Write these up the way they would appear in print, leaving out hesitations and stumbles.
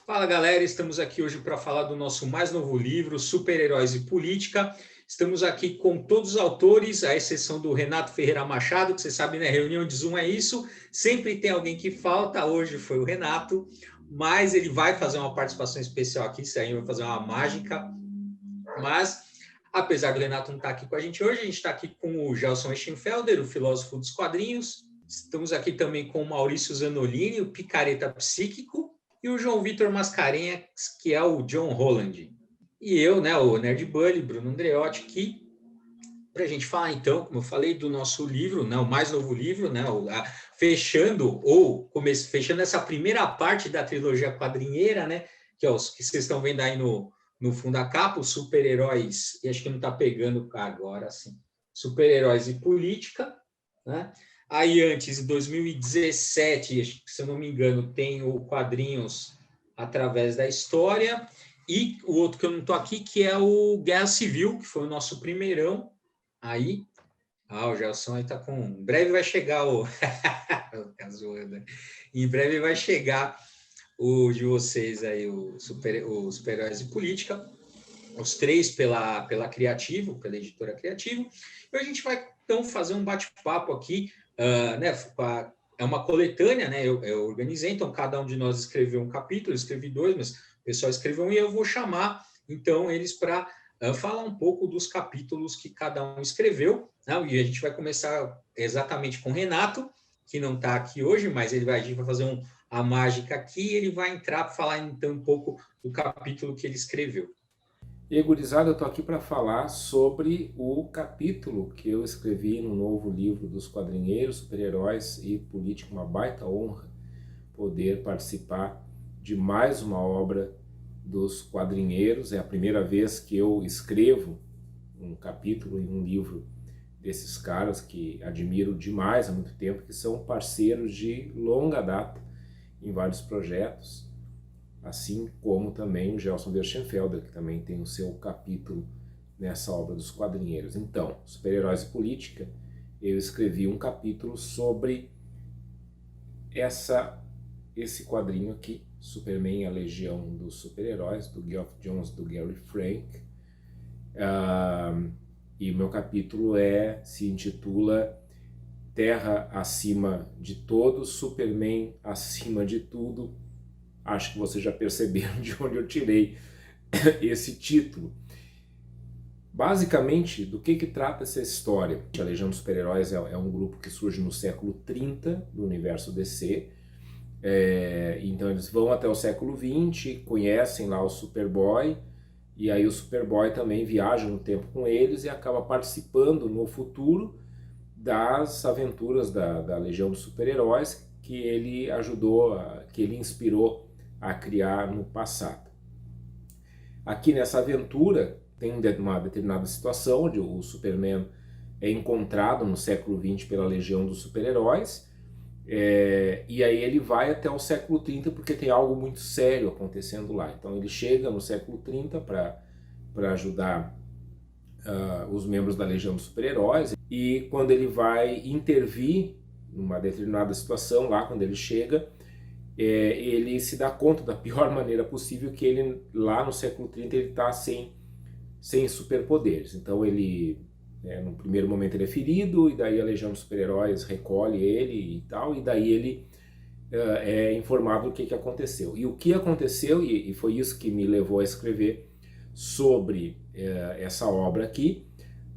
Fala galera, estamos aqui hoje para falar do nosso mais novo livro, Super-Heróis e Política. Estamos aqui com todos os autores, à exceção do Renato Ferreira Machado, que você sabe, né? Reunião de Zoom é isso. Sempre tem alguém que falta, hoje foi o Renato, mas ele vai fazer uma participação especial aqui, isso aí vai fazer uma mágica. Mas, apesar do Renato não estar aqui com a gente hoje, a gente está aqui com o Gelson Eichenfelder, o filósofo dos quadrinhos. Estamos aqui também com o Maurício Zanolini, o picareta psíquico, e o João Vitor Mascarenhas, que é o John Holland. E eu, né, o Nerd Bully, Bruno Andreotti, aqui para a gente falar, então, como eu falei, do nosso livro, né, o mais novo livro, né, fechando essa primeira parte da trilogia quadrinheira, né, que é os que vocês estão vendo aí no fundo da capa, os super-heróis, e acho que não está pegando agora, assim, super-heróis e política, né? Aí antes, em 2017, se eu não me engano, tem o Quadrinhos Através da História, e o outro que eu não estou aqui, que é o Guerra Civil, que foi o nosso primeirão. Aí, o Gelson aí tá com... Em breve vai chegar o... Em breve vai chegar o de vocês aí, o Super-Heróis de Política, os três pela Criativo, pela editora Criativo. E a gente vai, então, fazer um bate-papo aqui, né? É uma coletânea, né? Eu organizei, então cada um de nós escreveu um capítulo, eu escrevi dois, mas o pessoal escreveu um, e eu vou chamar, então, eles para falar um pouco dos capítulos que cada um escreveu, né? E a gente vai começar exatamente com o Renato, que não está aqui hoje, mas a gente vai fazer a mágica aqui, e ele vai entrar para falar, então, um pouco do capítulo que ele escreveu. E aí, gurizada, eu tô aqui para falar sobre o capítulo que eu escrevi no novo livro dos quadrinheiros, super-heróis e política. Uma baita honra poder participar de mais uma obra dos quadrinheiros. É a primeira vez que eu escrevo um capítulo em um livro desses caras que admiro demais há muito tempo, que são parceiros de longa data em vários projetos, assim como também o Gelson Eichenfelder, que também tem o seu capítulo nessa obra dos quadrinheiros. Então, Super-Heróis e Política, eu escrevi um capítulo sobre esse quadrinho aqui, Superman, a Legião dos Super-Heróis, do Geoff Johns, do Gary Frank. E o meu capítulo se intitula Terra acima de todos, Superman acima de tudo. Acho que vocês já perceberam de onde eu tirei esse título. Basicamente, do que trata essa história? A Legião dos Super-Heróis é um grupo que surge no século 30 do universo DC. Então eles vão até o século 20, conhecem lá o Superboy, e aí o Superboy também viaja no tempo com eles e acaba participando no futuro das aventuras da Legião dos Super-Heróis que ele ajudou, que ele inspirou a criar no passado. Aqui nessa aventura tem uma determinada situação onde o Superman é encontrado no século 20 pela Legião dos Super-Heróis, e aí ele vai até o século 30 porque tem algo muito sério acontecendo lá. Então ele chega no século 30 para ajudar os membros da Legião dos Super-Heróis, e quando ele vai intervir numa determinada situação lá, quando ele chega, ele se dá conta da pior maneira possível, que ele lá no século 30 ele está sem superpoderes. Então ele, no primeiro momento ele é ferido, e daí a Legião dos Super-Heróis recolhe ele e tal, e daí ele é informado do que aconteceu. E o que aconteceu, e foi isso que me levou a escrever sobre essa obra aqui,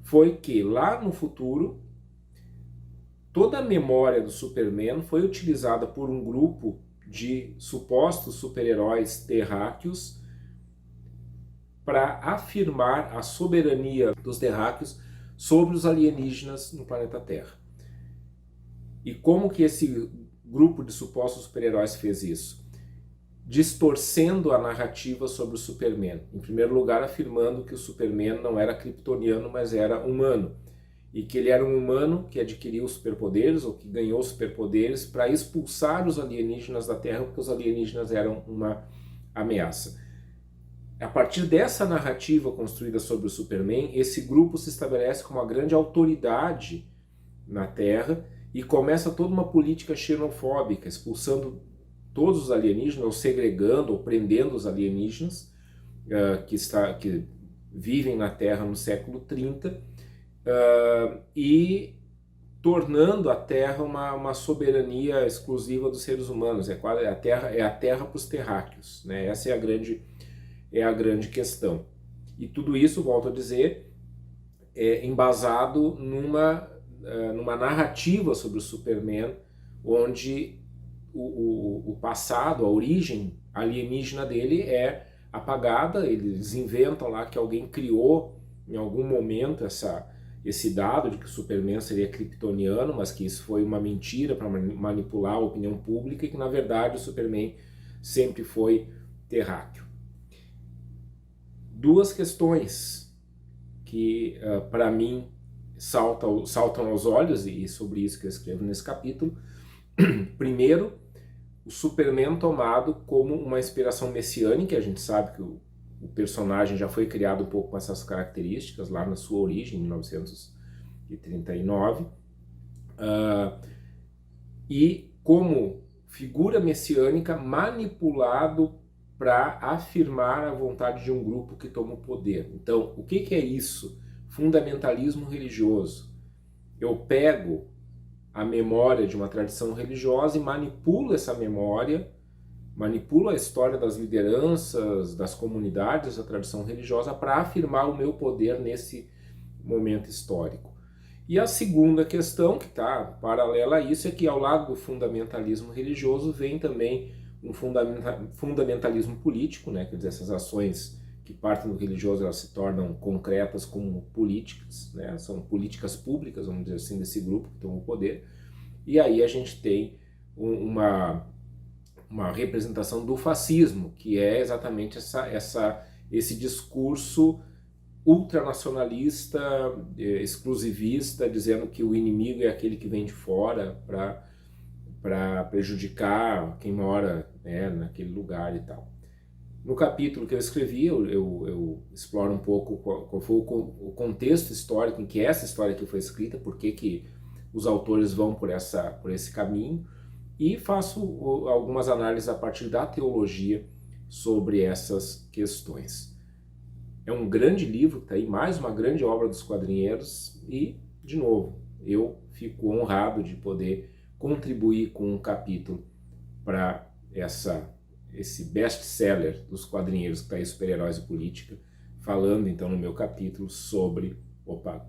foi que lá no futuro toda a memória do Superman foi utilizada por um grupo de supostos super-heróis terráqueos para afirmar a soberania dos terráqueos sobre os alienígenas no planeta Terra. E como que esse grupo de supostos super-heróis fez isso? Distorcendo a narrativa sobre o Superman. Em primeiro lugar, afirmando que o Superman não era kryptoniano, mas era humano. E que ele era um humano que adquiriu superpoderes, ou que ganhou superpoderes, para expulsar os alienígenas da Terra, porque os alienígenas eram uma ameaça. A partir dessa narrativa construída sobre o Superman, esse grupo se estabelece como uma grande autoridade na Terra e começa toda uma política xenofóbica, expulsando todos os alienígenas, ou segregando, ou prendendo os alienígenas que vivem na Terra no século 30, e tornando a Terra uma soberania exclusiva dos seres humanos. A Terra para os terráqueos, né? Essa é a grande questão. E tudo isso, volto a dizer, é embasado numa narrativa sobre o Superman, onde o passado, a origem alienígena dele é apagada. Eles inventam lá que alguém criou em algum momento esse dado de que o Superman seria kryptoniano, mas que isso foi uma mentira para manipular a opinião pública, e que na verdade o Superman sempre foi terráqueo. Duas questões que para mim saltam aos olhos, e sobre isso que eu escrevo nesse capítulo. Primeiro, o Superman tomado como uma inspiração messiânica. A gente sabe que o personagem já foi criado um pouco com essas características lá na sua origem, em 1939, e como figura messiânica manipulado para afirmar a vontade de um grupo que toma o poder. Então, o que é isso? Fundamentalismo religioso. Eu pego a memória de uma tradição religiosa e manipulo essa memória, manipulo a história das lideranças, das comunidades da tradição religiosa para afirmar o meu poder nesse momento histórico. E a segunda questão, que está paralela a isso, é que ao lado do fundamentalismo religioso vem também um fundamentalismo político, né? Quer dizer, essas ações que partem do religioso, elas se tornam concretas como políticas, né? São políticas públicas, vamos dizer assim, desse grupo que toma o poder. E aí a gente tem uma representação do fascismo, que é exatamente esse discurso ultranacionalista, exclusivista, dizendo que o inimigo é aquele que vem de fora para prejudicar quem mora, né, naquele lugar e tal. No capítulo que eu escrevi, eu exploro um pouco qual foi o contexto histórico em que essa história aqui foi escrita, por que os autores vão por esse caminho, e faço algumas análises a partir da teologia sobre essas questões. É um grande livro, está aí, mais uma grande obra dos quadrinheiros, e, de novo, eu fico honrado de poder contribuir com um capítulo para esse best-seller dos quadrinheiros que está aí, Super-Heróis e Política, falando então no meu capítulo sobre,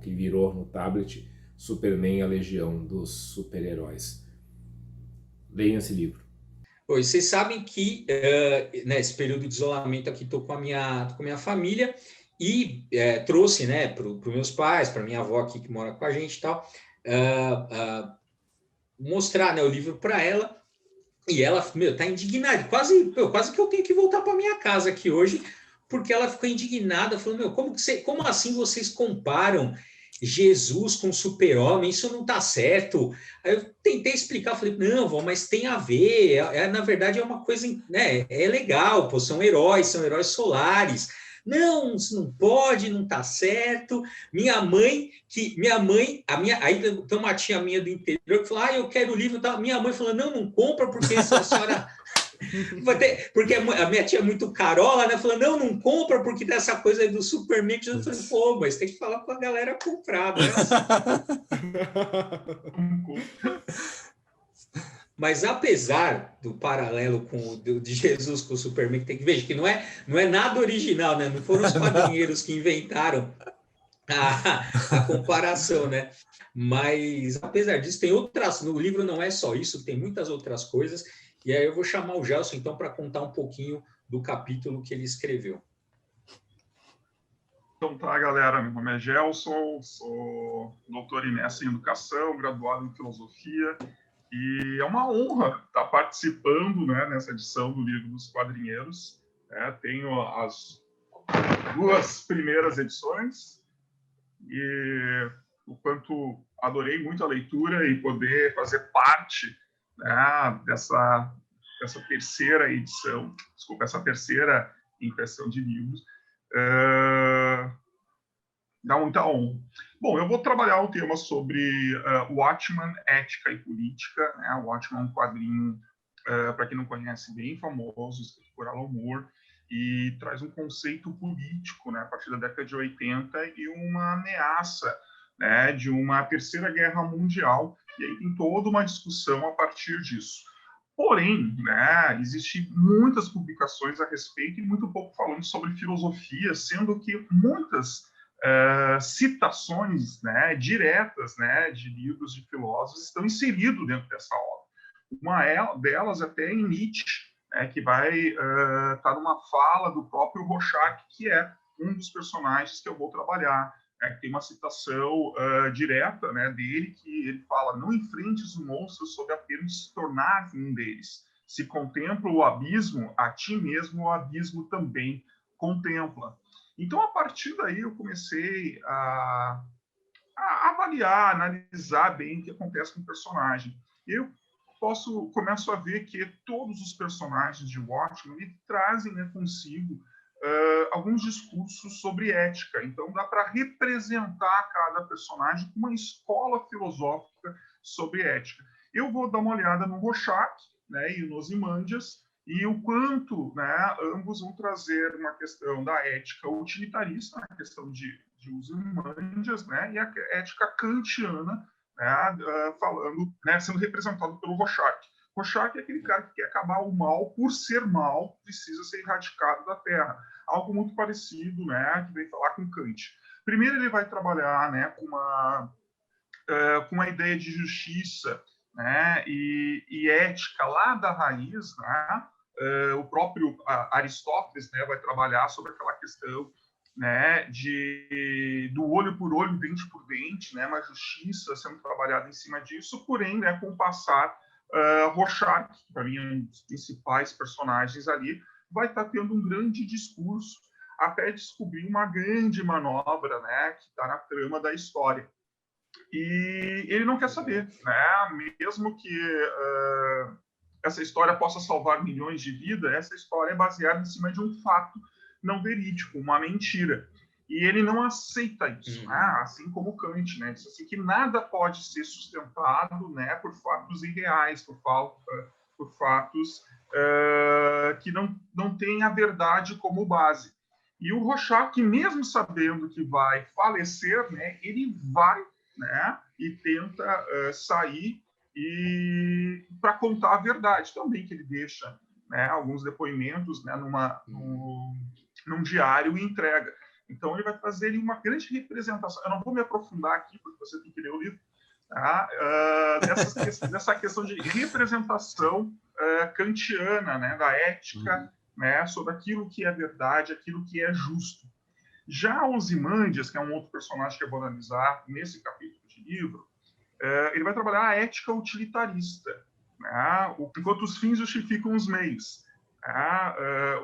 que virou no tablet, Superman e a Legião dos Super-Heróis. Leiam esse livro. Pois vocês sabem que nesse período de isolamento aqui estou com a minha família, e trouxe, né, para os meus pais, para minha avó aqui que mora com a gente e tal, mostrar, né, o livro para ela. E ela, tá indignada, quase que eu tenho que voltar para minha casa aqui hoje, porque ela ficou indignada, falando, como assim vocês comparam Jesus com Super-Homem? Isso não tá certo. Aí eu tentei explicar, falei, não, vó, mas tem a ver, na verdade é uma coisa, né, é legal, pô, são heróis solares. Não, isso não pode, não tá certo. Aí tem uma tia minha do interior que falou, eu quero o livro, tá? Minha mãe falou, não compra, porque a senhora porque a minha tia é muito carola, né? Falando, não compra, porque dessa coisa aí do Superman. Eu falei, pô, mas tem que falar com a galera comprar, não é assim. Mas apesar do paralelo de Jesus com o Superman, tem que ver que não é nada original, né? Não foram os quadrinheiros que inventaram a comparação, né? Mas apesar disso, tem outras. No livro não é só isso, tem muitas outras coisas. E aí eu vou chamar o Gelson, então, para contar um pouquinho do capítulo que ele escreveu. Então tá, galera, meu nome é Gelson, sou doutor e mestre em educação, graduado em filosofia, e é uma honra estar participando, né, nessa edição do Livro dos Quadrinheiros. Tenho as 2 primeiras edições, e o quanto adorei muito a leitura e poder fazer parte, né, dessa terceira edição, essa terceira impressão de livros, dá muita honra. Bom, eu vou trabalhar o tema sobre Watchmen, ética e política. Né? O Watchmen é um quadrinho para quem não conhece, bem famoso, escrito por Alan Moore, e traz um conceito político, né, a partir da década de 80 e uma ameaça, né, de uma terceira guerra mundial, e aí tem toda uma discussão a partir disso. Porém, né, existem muitas publicações a respeito e muito pouco falando sobre filosofia, sendo que muitas citações, né, diretas, né, de livros de filósofos estão inseridos dentro dessa obra. Uma delas até em Nietzsche, né, que vai estar numa fala do próprio Rorschach, que é um dos personagens que eu vou trabalhar. Tem uma citação direta, né, dele, que ele fala: não enfrentes o monstro sob a pena de se tornar um deles. Se contempla o abismo, a ti mesmo o abismo também contempla. Então, a partir daí, eu comecei a avaliar, analisar bem o que acontece com o personagem. Eu começo a ver que todos os personagens de Watchmen trazem, né, consigo alguns discursos sobre ética. Então, dá para representar cada personagem com uma escola filosófica sobre ética. Eu vou dar uma olhada no Rorschach, né, e no Ozymandias, e o quanto, né, ambos vão trazer uma questão da ética utilitarista, a questão de Ozymandias, né, e a ética kantiana, né, falando, né, sendo representado pelo Rorschach. Rorschach é aquele cara que quer acabar o mal, por ser mal, precisa ser erradicado da Terra. Algo muito parecido, né, que vem falar com Kant. Primeiro ele vai trabalhar, né, com uma ideia de justiça, né, e ética lá da raiz, né. O próprio Aristóteles, né, vai trabalhar sobre aquela questão, né, do olho por olho, dente por dente, né, uma justiça sendo trabalhada em cima disso, porém, né, com o passar, Rorschach, que para mim é um dos principais personagens ali, vai estar tendo um grande discurso até descobrir uma grande manobra, né, que está na trama da história. E ele não quer saber, né, mesmo que essa história possa salvar milhões de vidas, essa história é baseada em cima de um fato não verídico, uma mentira. E ele não aceita isso, né? Assim como Kant, né? Diz assim que nada pode ser sustentado, né, por fatos irreais, por fatos que não têm a verdade como base. E o Rorschach, mesmo sabendo que vai falecer, né, ele vai, né, e tenta sair para contar a verdade também, que ele deixa, né, alguns depoimentos, né, num diário e entrega. Então, ele vai trazer uma grande representação. Eu não vou me aprofundar aqui, porque você tem que ler o livro, tá? Dessa questão de representação kantiana, né, da ética, né, sobre aquilo que é verdade, aquilo que é justo. Já Ozymandias, que é um outro personagem que eu vou analisar nesse capítulo de livro, ele vai trabalhar a ética utilitarista, né, enquanto os fins justificam os meios.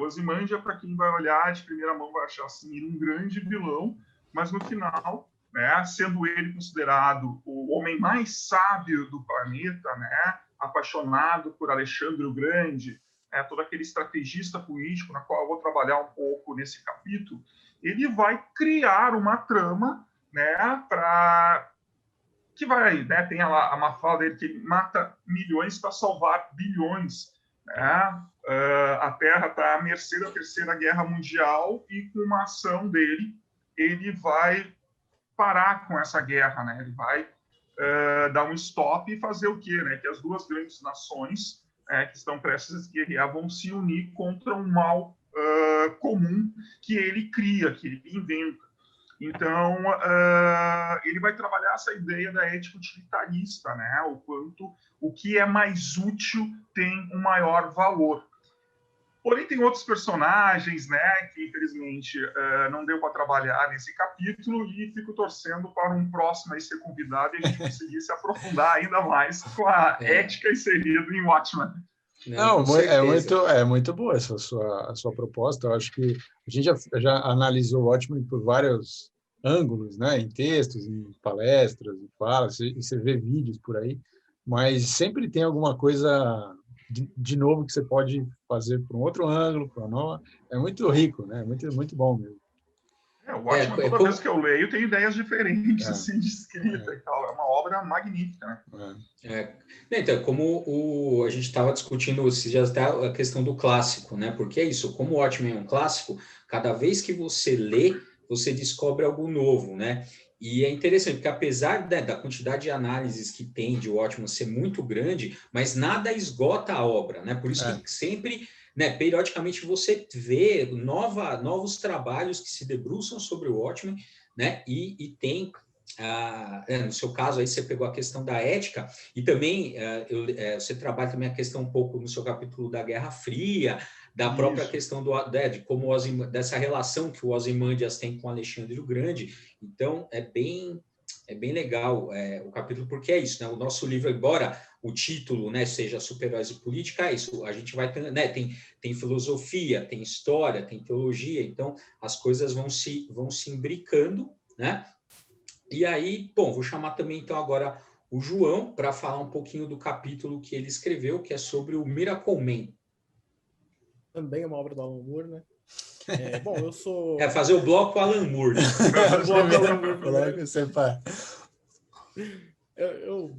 Ozymandias, para quem vai olhar de primeira mão, vai achar assim, um grande vilão, mas no final, né, sendo ele considerado o homem mais sábio do planeta, né, apaixonado por Alexandre o Grande, todo aquele estrategista político, na qual eu vou trabalhar um pouco nesse capítulo, ele vai criar uma trama, né, que vai, né, tem uma fala dele que ele mata milhões para salvar bilhões, né? A Terra está à mercê da Terceira Guerra Mundial e com uma ação dele, ele vai parar com essa guerra, né? Ele vai dar um stop e fazer o quê? Né? Que as duas grandes nações que estão prestes a guerrear vão se unir contra um mal comum que ele cria, que ele inventa. Então, ele vai trabalhar essa ideia da ética utilitarista, né? O quanto o que é mais útil tem um maior valor. Porém, tem outros personagens, né, que infelizmente não deu para trabalhar nesse capítulo e fico torcendo para um próximo aí ser convidado e a gente conseguir se aprofundar ainda mais com a ética inserida em Watchmen. Não, é muito boa a sua proposta. Eu acho que a gente já analisou o Watchmen por vários ângulos, né, em textos, em palestras, em falas, e você vê vídeos por aí, mas sempre tem alguma coisa de novo que você pode fazer por um outro ângulo, por uma nova. É muito rico, né? Muito bom mesmo. O Watchmen, toda vez que eu leio, tem ideias diferentes, assim, de escrita e tal. É uma obra magnífica, né? Então, como a gente estava discutindo esses dias até a questão do clássico, né? Porque é isso, como o Watchmen é um clássico, cada vez que você lê, você descobre algo novo, né? E é interessante, porque apesar da quantidade de análises que tem de Watchmen ser muito grande, mas nada esgota a obra, né? Por isso que sempre, né, periodicamente você vê novos trabalhos que se debruçam sobre o Watchmen, né? E tem, no seu caso aí você pegou a questão da ética, e também você trabalha também a questão um pouco no seu capítulo da Guerra Fria, da própria questão de como dessa relação que o Ozymandias tem com Alexandre o Grande. Então é bem legal o capítulo, porque é isso, né? O nosso livro, embora o título, né, seja Super-Heróis e Política, é isso, a gente vai ter, né, tem filosofia, tem história, tem teologia, então as coisas vão se imbricando, né? E aí, bom, vou chamar também então agora o João para falar um pouquinho do capítulo que ele escreveu, que é sobre o Miracle Man. Também é uma obra do Alan Moore, né? Bom, eu sou... fazer o bloco Alan Moore.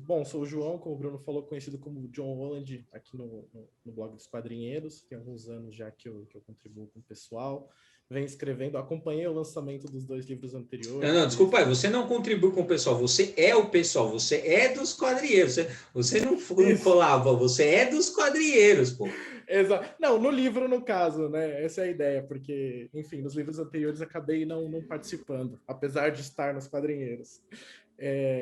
Bom, sou o João, como o Bruno falou, conhecido como John Holland aqui no blog dos Quadrinheiros. Tem alguns anos já que eu contribuo com o pessoal. Venho escrevendo, acompanhei o lançamento dos 2 livros anteriores. Não, desculpa, você não contribui com o pessoal, você é o pessoal, você é dos quadrinheiros, você não colava, você é dos quadrinheiros, pô. Exato. Não, no livro, no caso, né? Essa é a ideia, porque, enfim, nos livros anteriores acabei não participando, apesar de estar nos quadrinheiros.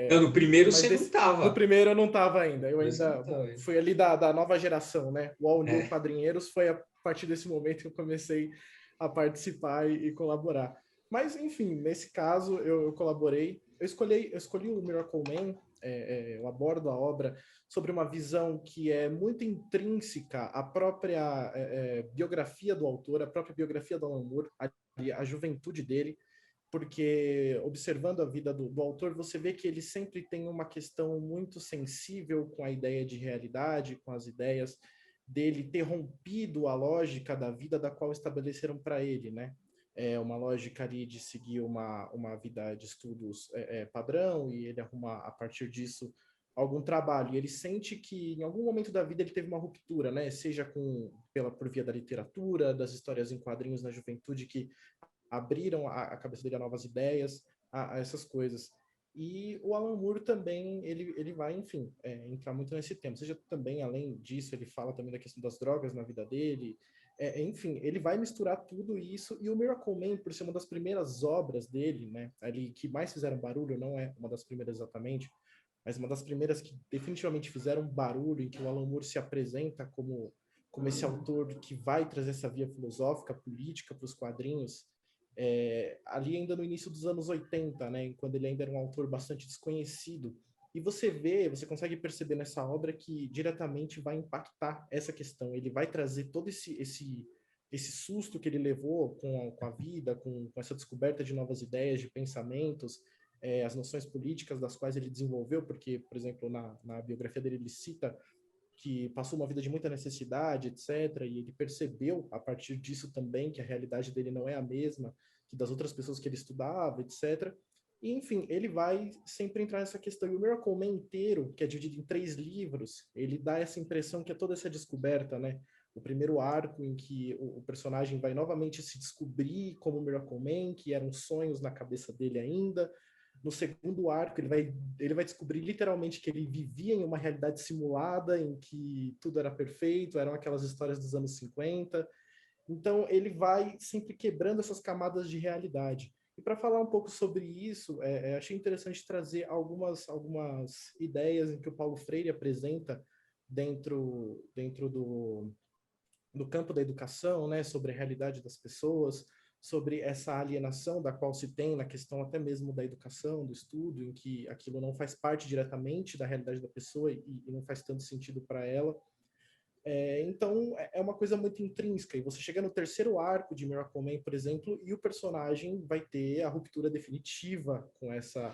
No primeiro você não estava. No primeiro eu não estava ainda. Eu ainda fui ali da nova geração, né? O All New Quadrinheiros foi a partir desse momento que eu comecei a participar e colaborar. Mas, enfim, nesse caso eu colaborei. Eu escolhi o Miracle Man, eu abordo a obra sobre uma visão que é muito intrínseca à própria biografia do autor, à própria biografia do Alan Moore, a juventude dele, porque observando a vida do autor, você vê que ele sempre tem uma questão muito sensível com a ideia de realidade, com as ideias dele ter rompido a lógica da vida da qual estabeleceram para ele, né? Uma lógica ali de seguir uma vida de estudos padrão, e ele arruma, a partir disso, algum trabalho. E ele sente que, em algum momento da vida, ele teve uma ruptura, né? Seja por via da literatura, das histórias em quadrinhos na juventude, que abriram a cabeça dele a novas ideias, a essas coisas. E o Alan Moore também, ele vai, enfim, entrar muito nesse tema. Seja também, além disso, ele fala também da questão das drogas na vida dele. Enfim, ele vai misturar tudo isso. E o Miracle Man, por ser uma das primeiras obras dele, né, ali que mais fizeram barulho, não é uma das primeiras exatamente, mas uma das primeiras que definitivamente fizeram barulho, em que o Alan Moore se apresenta como esse autor que vai trazer essa via filosófica, política para os quadrinhos, ali ainda no início dos anos 80, né, quando ele ainda era um autor bastante desconhecido. E você consegue perceber nessa obra que diretamente vai impactar essa questão. Ele vai trazer todo esse susto que ele levou com a vida, com essa descoberta de novas ideias, de pensamentos, as noções políticas das quais ele desenvolveu, porque, por exemplo, na biografia dele, ele cita que passou uma vida de muita necessidade, etc., e ele percebeu, a partir disso também, que a realidade dele não é a mesma que das outras pessoas que ele estudava, etc., e, enfim, ele vai sempre entrar nessa questão. E o Miracle Man inteiro, que é dividido em 3 livros, ele dá essa impressão que é toda essa descoberta, né? O primeiro arco em que o personagem vai novamente se descobrir como Miracle Man, que eram sonhos na cabeça dele ainda. No segundo arco, ele vai descobrir literalmente que ele vivia em uma realidade simulada, em que tudo era perfeito, eram aquelas histórias dos anos 50. Então, ele vai sempre quebrando essas camadas de realidade. E para falar um pouco sobre isso, achei interessante trazer algumas ideias em que o Paulo Freire apresenta dentro do campo da educação, né, sobre a realidade das pessoas, sobre essa alienação da qual se tem na questão até mesmo da educação, do estudo, em que aquilo não faz parte diretamente da realidade da pessoa e não faz tanto sentido para ela. Então, é uma coisa muito intrínseca. E você chega no terceiro arco de Miracle Man, por exemplo, e o personagem vai ter a ruptura definitiva com essa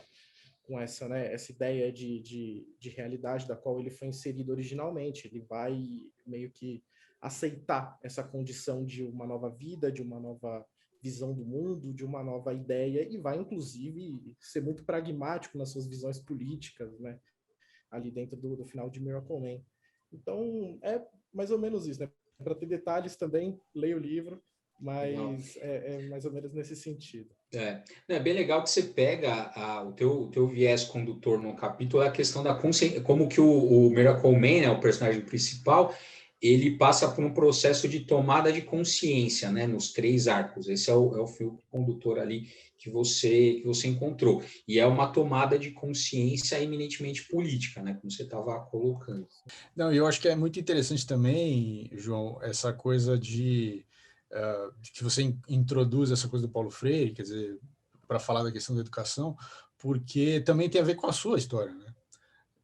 né, essa ideia de realidade da qual ele foi inserido originalmente. Ele vai meio que aceitar essa condição de uma nova vida, de uma nova visão do mundo, de uma nova ideia, e vai, inclusive, ser muito pragmático nas suas visões políticas, né? Ali dentro do final de Miracle Man. Então, é mais ou menos isso, né? Para ter detalhes também, leia o livro, mas é mais ou menos nesse sentido. É bem legal que você pega o teu viés condutor no capítulo, é a questão da consciência, como que o Miracle Man, né, o personagem principal, ele passa por um processo de tomada de consciência, né, nos 3 arcos. Esse é o fio condutor ali que você encontrou. E é uma tomada de consciência eminentemente política, né, como você estava colocando. Não, eu acho que é muito interessante também, João, essa coisa de que você introduz essa coisa do Paulo Freire, quer dizer, para falar da questão da educação, porque também tem a ver com a sua história, né?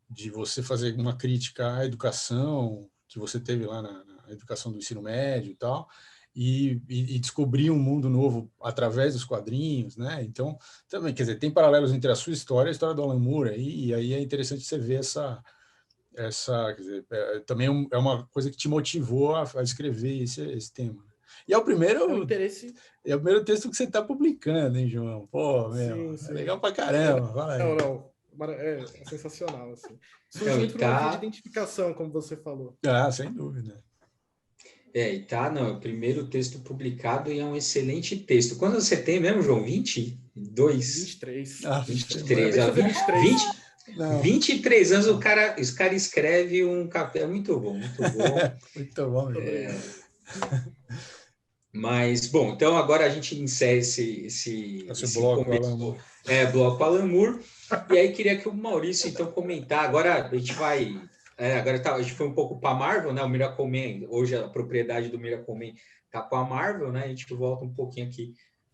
De você fazer uma crítica à educação que você teve lá na educação do ensino médio e tal, e descobrir um mundo novo através dos quadrinhos, né? Então, também, quer dizer, tem paralelos entre a sua história e a história do Alan Moore, e aí é interessante você ver quer dizer, também é uma coisa que te motivou a escrever esse tema. E é o primeiro texto que você está publicando, hein, João? Pô, meu, sim. É legal pra caramba. Fala aí. Não. É sensacional, assim. Surge muito por uma de identificação, como você falou. Sem dúvida. O primeiro texto publicado e é um excelente texto. Quando você tem mesmo, João? 22? 23. 23. 23 anos, o cara escreve um capítulo. É muito bom, muito bom. Muito bom. Mas, bom, então agora a gente encerra esse bloco Alan Moore. Bloco Alan Moore. E aí queria que o Maurício, então, comentar. Agora a gente vai... a gente foi um pouco para a Marvel, né? O Miracle Man, hoje a propriedade do Miracle Man está com a Marvel, né? A gente volta um pouquinho aqui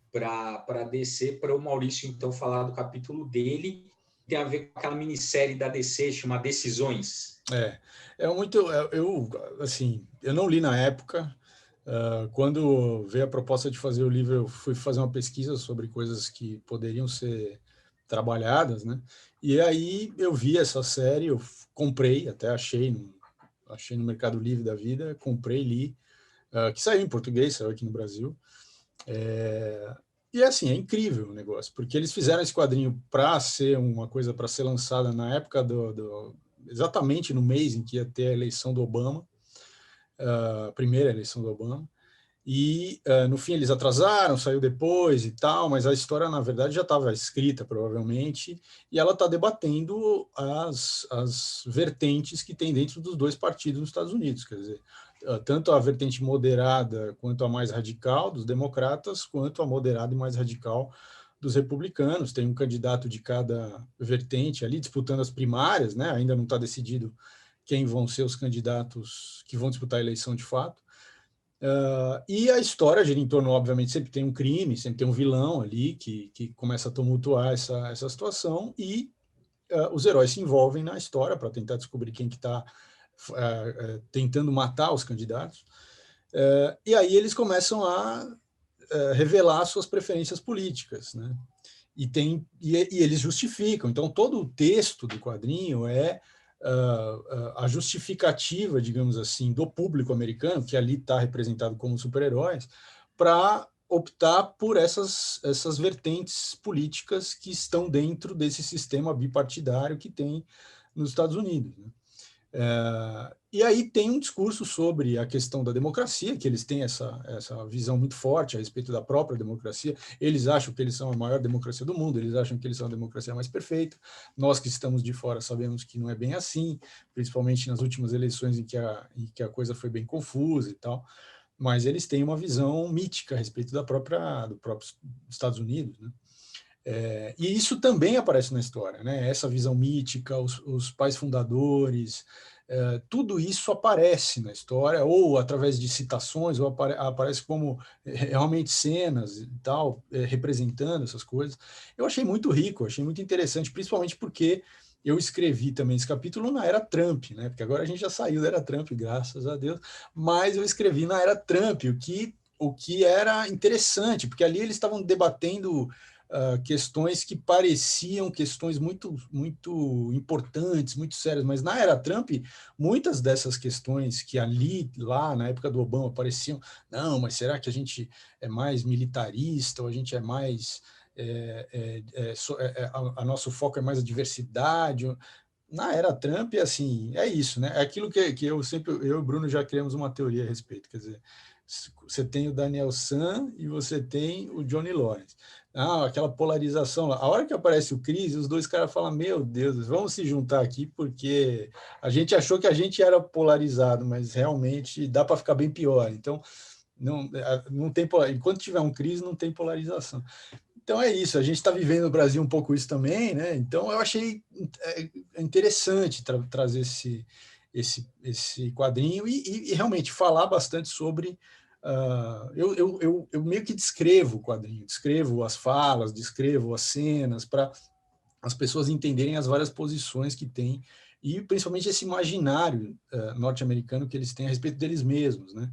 para DC, para o Maurício, então, falar do capítulo dele. Tem a ver com aquela minissérie da DC, chama Decisões. Eu não li na época. Quando veio a proposta de fazer o livro, eu fui fazer uma pesquisa sobre coisas que poderiam ser trabalhadas, né? E aí eu vi essa série, eu comprei, até achei no Mercado Livre da vida, comprei, li, que saiu em português, saiu aqui no Brasil. E assim, é incrível o negócio, porque eles fizeram esse quadrinho para ser uma coisa para ser lançada na época exatamente no mês em que ia ter a eleição do Obama, a primeira eleição do Obama, e no fim eles atrasaram, saiu depois e tal, mas a história na verdade já estava escrita provavelmente, e ela está debatendo as vertentes que tem dentro dos 2 partidos nos Estados Unidos, quer dizer, tanto a vertente moderada quanto a mais radical dos democratas, quanto a moderada e mais radical dos republicanos. Tem um candidato de cada vertente ali disputando as primárias, né? Ainda não está decidido quem vão ser os candidatos que vão disputar a eleição de fato. E a história gira em torno, obviamente, sempre tem um crime, sempre tem um vilão ali que começa a tumultuar essa situação, e os heróis se envolvem na história para tentar descobrir quem que está tentando matar os candidatos. E aí eles começam a revelar suas preferências políticas, né? E eles justificam. Então, todo o texto do quadrinho é a justificativa, digamos assim, do público americano, que ali está representado como super-heróis, para optar por essas vertentes políticas que estão dentro desse sistema bipartidário que tem nos Estados Unidos, né? E aí tem um discurso sobre a questão da democracia, que eles têm essa visão muito forte a respeito da própria democracia. Eles acham que eles são a maior democracia do mundo, eles acham que eles são a democracia mais perfeita. Nós que estamos de fora sabemos que não é bem assim, principalmente nas últimas eleições em que a coisa foi bem confusa e tal. Mas eles têm uma visão mítica a respeito do próprio Estados Unidos, né? E isso também aparece na história, né? Essa visão mítica, os pais fundadores, tudo isso aparece na história, ou através de citações, ou aparece como realmente cenas e tal, representando essas coisas. Eu achei muito rico, achei muito interessante, principalmente porque eu escrevi também esse capítulo na era Trump, né? Porque agora a gente já saiu da era Trump, graças a Deus, mas eu escrevi na era Trump, o que era interessante, porque ali eles estavam debatendo questões que pareciam questões muito, muito importantes, muito sérias, mas na era Trump, muitas dessas questões que lá, na época do Obama, pareciam, não, mas será que a gente é mais militarista, ou a gente é mais... a nosso foco é mais a diversidade. Na era Trump, assim, é isso, né? É aquilo que eu e o Bruno já criamos uma teoria a respeito, quer dizer, você tem o Daniel San e você tem o Johnny Lawrence. Aquela polarização lá. A hora que aparece o Chris, os dois caras falam, meu Deus, vamos se juntar aqui, porque a gente achou que a gente era polarizado, mas realmente dá para ficar bem pior. Então, não tem, enquanto tiver um Chris, não tem polarização. Então é isso, a gente está vivendo no Brasil um pouco isso também, né? Então eu achei interessante trazer esse quadrinho e realmente falar bastante sobre. Eu meio que descrevo o quadrinho, descrevo as falas, descrevo as cenas, para as pessoas entenderem as várias posições que tem, e principalmente esse imaginário norte-americano que eles têm a respeito deles mesmos, né?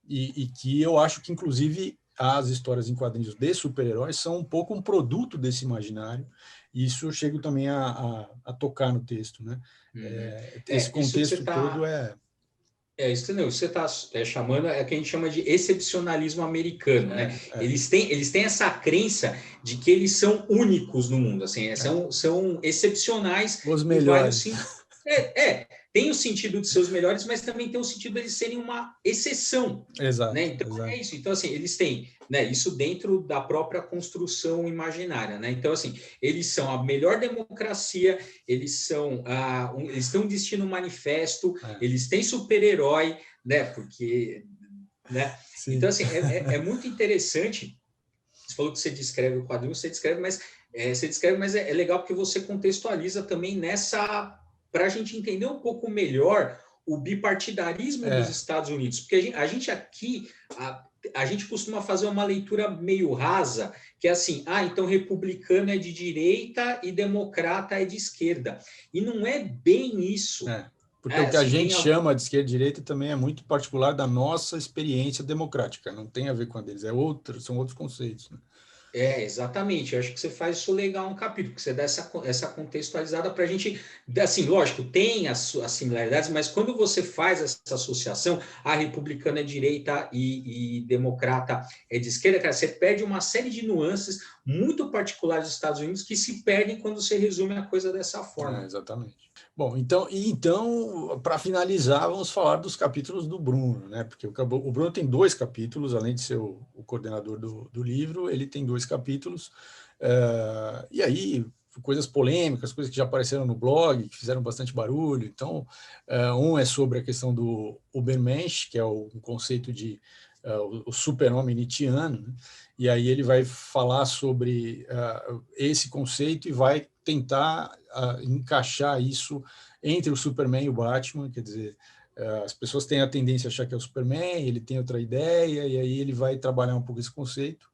E que eu acho que, inclusive, as histórias em quadrinhos de super-heróis são um pouco um produto desse imaginário, e isso eu chego também a tocar no texto, né? Esse contexto todo isso que você está chamando, é o que a gente chama de excepcionalismo americano, né? Eles têm essa crença de que eles são únicos no mundo, assim, são excepcionais. Os melhores. Tem o sentido de ser os melhores, mas também tem o sentido de eles serem uma exceção. Exato. Né? Então, exato. É isso. Então, assim, eles têm, né, isso dentro da própria construção imaginária. Né? Então, assim, eles são a melhor democracia, eles têm um destino manifesto, eles têm super-herói, né? Porque... Né? Então, assim, é muito interessante. Você falou que você descreve o quadrinho, você descreve, mas é legal porque você contextualiza também para a gente entender um pouco melhor o bipartidarismo dos Estados Unidos. Porque a gente aqui, a gente costuma fazer uma leitura meio rasa, que é assim, então republicano é de direita e democrata é de esquerda. E não é bem isso. Porque o que a gente chama de esquerda e direita também é muito particular da nossa experiência democrática, não tem a ver com a deles, são outros conceitos, né? Exatamente. Eu acho que você faz isso legal no capítulo, que você dá essa contextualizada para a gente... Assim, lógico, tem as similaridades, mas quando você faz essa associação, a republicana é direita e democrata é de esquerda, cara, você perde uma série de nuances muito particulares dos Estados Unidos que se perdem quando você resume a coisa dessa forma. Exatamente. Bom, então para finalizar, vamos falar dos capítulos do Bruno, né? Porque o Bruno tem 2 capítulos, além de ser o coordenador do livro, ele tem 2 capítulos, e aí coisas polêmicas, coisas que já apareceram no blog, que fizeram bastante barulho. Então, um é sobre a questão do Ubermensch, que é o conceito de o super-homem nietzschiano, né? E aí ele vai falar sobre esse conceito e vai tentar encaixar isso entre o Superman e o Batman, quer dizer, as pessoas têm a tendência a achar que é o Superman, ele tem outra ideia, e aí ele vai trabalhar um pouco esse conceito.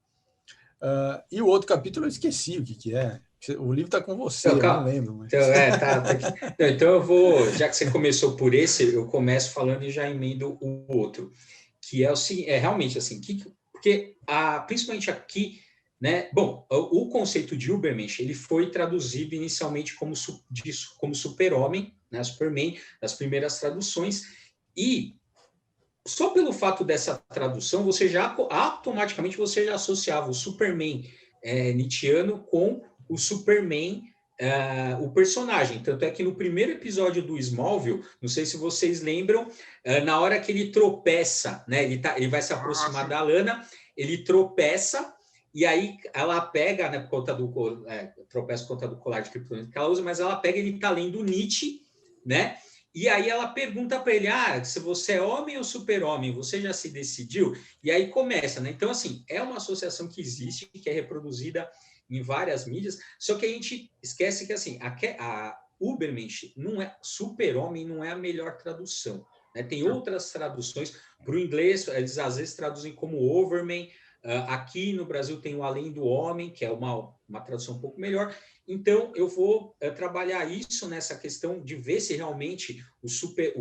E o outro capítulo eu esqueci o que é. O livro está com você, eu não lembro. Mas... Então eu vou, já que você começou por esse, eu começo falando e já emendo o outro, que é o seguinte, realmente assim, porque principalmente aqui, né? Bom, o conceito de Ubermensch, ele foi traduzido inicialmente como super-homem, né? Superman, das primeiras traduções, e só pelo fato dessa tradução, automaticamente você já associava o Superman nietzschiano com o Superman, o personagem. Tanto é que no primeiro episódio do Smallville, não sei se vocês lembram, na hora que ele tropeça, né? Ele vai se aproximar da Lana, ele tropeça, e aí ela pega, né, por conta tropeça por conta do colar de criptonita que ela usa, mas ela pega, ele está lendo Nietzsche, né? E aí ela pergunta para ele, se você é homem ou super-homem, você já se decidiu? E aí começa, né? Então, assim, é uma associação que existe, que é reproduzida em várias mídias, só que a gente esquece que, assim, a Ubermensch não é super-homem, não é a melhor tradução, né? Tem outras traduções para o inglês, eles às vezes traduzem como Overman. Aqui no Brasil tem o Além do Homem, que é uma tradução um pouco melhor. Então, eu vou trabalhar isso nessa questão de ver se realmente o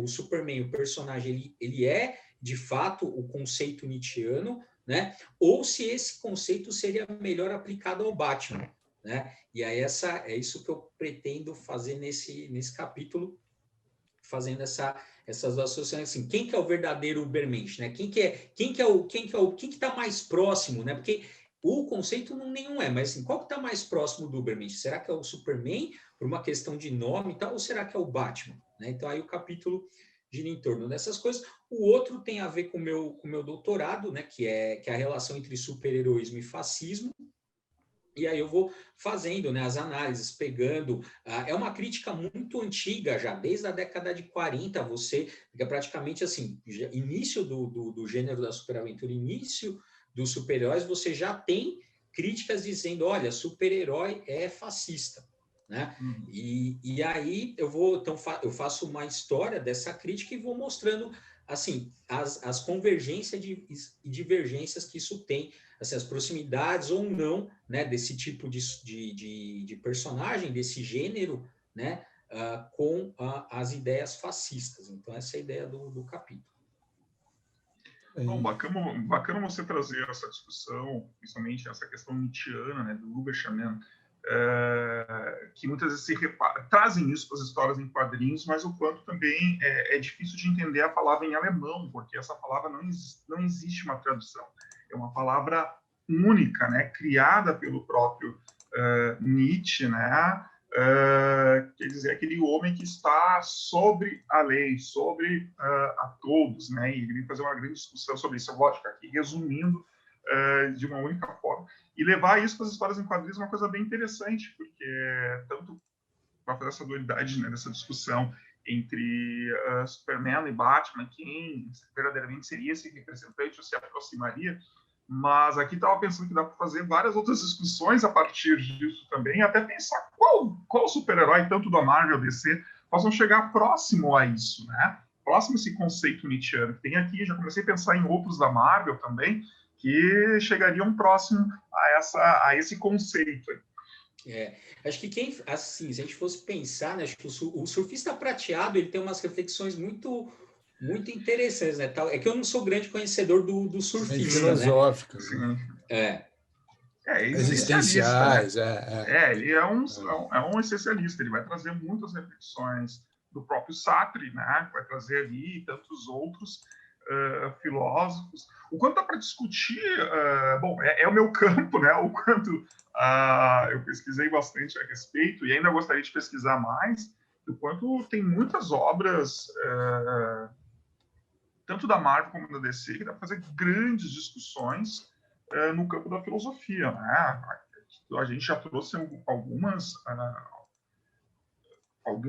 Superman, o personagem, ele é, de fato, o conceito nietzschiano, né? Ou se esse conceito seria melhor aplicado ao Batman, né? E aí é isso que eu pretendo fazer nesse capítulo, fazendo essas associações, assim, quem que é o verdadeiro Ubermensch, né? Quem que está mais próximo, né? Porque o conceito nenhum mas assim, qual que está mais próximo do Ubermensch? Será que é o Superman, por uma questão de nome e tal, ou será que é o Batman? Né? Então aí o capítulo gira em torno dessas coisas. O outro tem a ver com o meu doutorado, né? Que é a relação entre super-heroísmo e fascismo. E aí eu vou fazendo, né, as análises, pegando. É uma crítica muito antiga já, desde a década de 40, você fica praticamente assim, início do gênero da superaventura, início dos super-heróis, você já tem críticas dizendo, olha, super-herói é fascista. Né? E aí eu faço uma história dessa crítica e vou mostrando assim as convergências e divergências que isso tem, assim, as proximidades ou não, né, desse tipo de personagem, desse gênero, né, com as ideias fascistas. Então, essa é a ideia do capítulo. Bom, bacana você trazer essa discussão, principalmente essa questão nietzschiana, né, do Überschamen, que muitas vezes trazem isso para as histórias em quadrinhos, mas o quanto também é difícil de entender a palavra em alemão, porque essa palavra não existe uma tradução. É uma palavra única, né, criada pelo próprio Nietzsche, né, quer dizer, aquele homem que está sobre a lei, sobre a todos, né, e ele vem fazer uma grande discussão sobre isso. Eu vou ficar aqui resumindo de uma única forma. E levar isso para as histórias em quadrinhos é uma coisa bem interessante, porque tanto para fazer essa dualidade, né, dessa discussão entre Superman e Batman, quem verdadeiramente seria esse representante ou se aproximaria, mas aqui estava pensando que dá para fazer várias outras discussões a partir disso também, até pensar qual super-herói, tanto da Marvel, DC, possam chegar próximo a isso, né? Próximo a esse conceito nietzschiano que tem aqui. Já comecei a pensar em outros da Marvel também, que chegariam próximo a esse conceito. Acho que assim, se a gente fosse pensar, né, acho que o surfista prateado, ele tem umas reflexões muito interessantes, né? É que eu não sou grande conhecedor do surfista, filosóficas, né? Existenciais, né? Ele é um essencialista, ele vai trazer muitas reflexões do próprio Sartre, né? Vai trazer ali tantos outros filósofos. O quanto dá para discutir, bom, é o meu campo, né? O quanto eu pesquisei bastante a respeito e ainda gostaria de pesquisar mais, o quanto tem muitas obras, tanto da Marvel como da DC, que dá para fazer grandes discussões no campo da filosofia, né? A gente já trouxe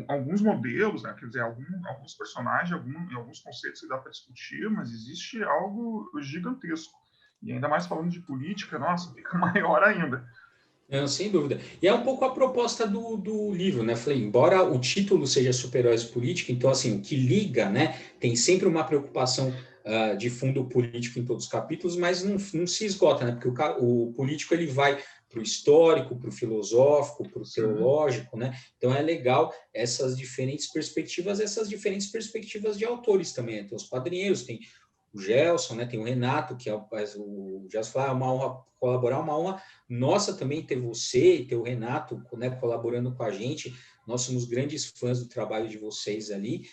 alguns modelos, né? Quer dizer, alguns personagens, alguns conceitos que dá para discutir, mas existe algo gigantesco. E ainda mais falando de política, nossa, fica maior ainda. Não, sem dúvida. E é um pouco a proposta do livro, né? Falei, embora o título seja Super-Heróis Política, então, assim, o que liga, né? Tem sempre uma preocupação de fundo político em todos os capítulos, mas não se esgota, né? Porque o político, ele vai para o histórico, para o filosófico, para o teológico, né? Então, é legal essas diferentes perspectivas de autores também. Tem os quadrinheiros, tem o Gelson, né? Tem o Renato, que o Gelson fala, é uma honra colaborar, uma honra nossa também ter você e ter o Renato, né, colaborando com a gente. Nós somos grandes fãs do trabalho de vocês ali,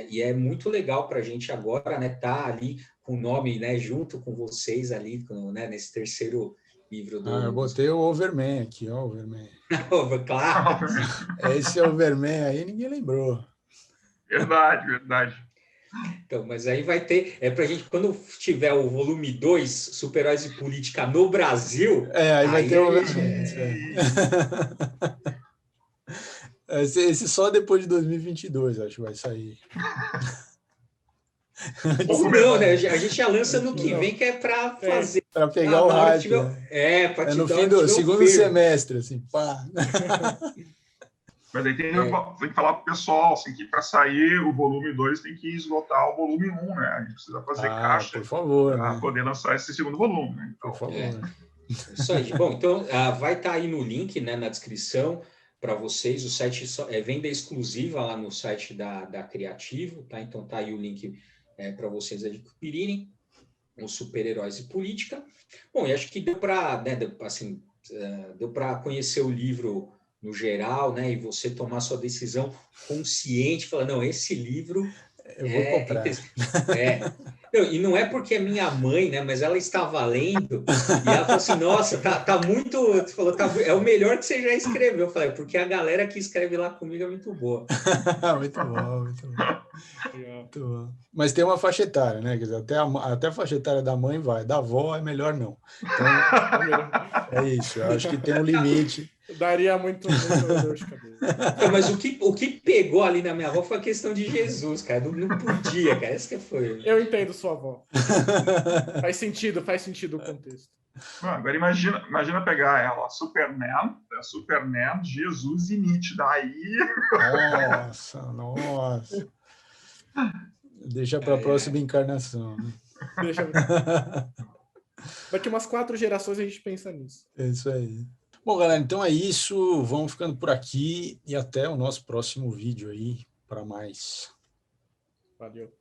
e é muito legal para a gente agora, né, tá ali com o nome, né, junto com vocês ali, né, nesse terceiro livro do... eu botei o Overman aqui, ó, o Overman. Claro! Esse Overman aí ninguém lembrou. Verdade. Então, mas aí vai ter, para a gente, quando tiver o volume 2, Super-Heróis e Política no Brasil... aí vai ter o Overman. Esse só depois de 2022, acho que vai sair. Ou não, né? A gente já lança no que vem, que é para fazer. Para pegar o hype. Para te no dar fim do segundo semestre, assim, pá. Mas aí tem que falar para o pessoal, assim, que para sair o volume 2 tem que esgotar o volume 1, né? A gente precisa fazer caixa por favor, para né? poder lançar esse segundo volume. Né? Então, por favor. Isso aí. Bom, então vai estar aí no link, né, na descrição para vocês. O site é venda exclusiva lá no site da Criativo, tá? Então tá aí o link para vocês adquirirem. os super-heróis e política. Bom, e acho que deu para, né, assim, deu para conhecer o livro no geral, né, e você tomar sua decisão consciente, falar, não, esse livro eu vou comprar. Não, e não é porque é minha mãe, né? Mas ela estava lendo e ela falou assim: nossa, tá muito. Você falou, é o melhor que você já escreveu. Eu falei, porque a galera que escreve lá comigo é muito boa. Muito bom, muito bom. Muito bom. Mas tem uma faixa etária, né? Quer dizer, até a faixa etária da mãe vai, da avó é melhor não. Então, é isso, eu acho que tem um limite. Daria muito dor de cabeça. Mas o que pegou ali na minha avó foi a questão de Jesus, cara. Não podia, cara. Essa que foi. Eu entendo sua avó. Faz sentido o contexto. Agora imagina pegar ela, Superman, Jesus e Nietzsche. Daí. Nossa. Deixa para a próxima encarnação. Né? Daqui umas 4 gerações a gente pensa nisso. É isso aí. Bom, galera, então é isso. Vamos ficando por aqui e até o nosso próximo vídeo aí para mais. Valeu.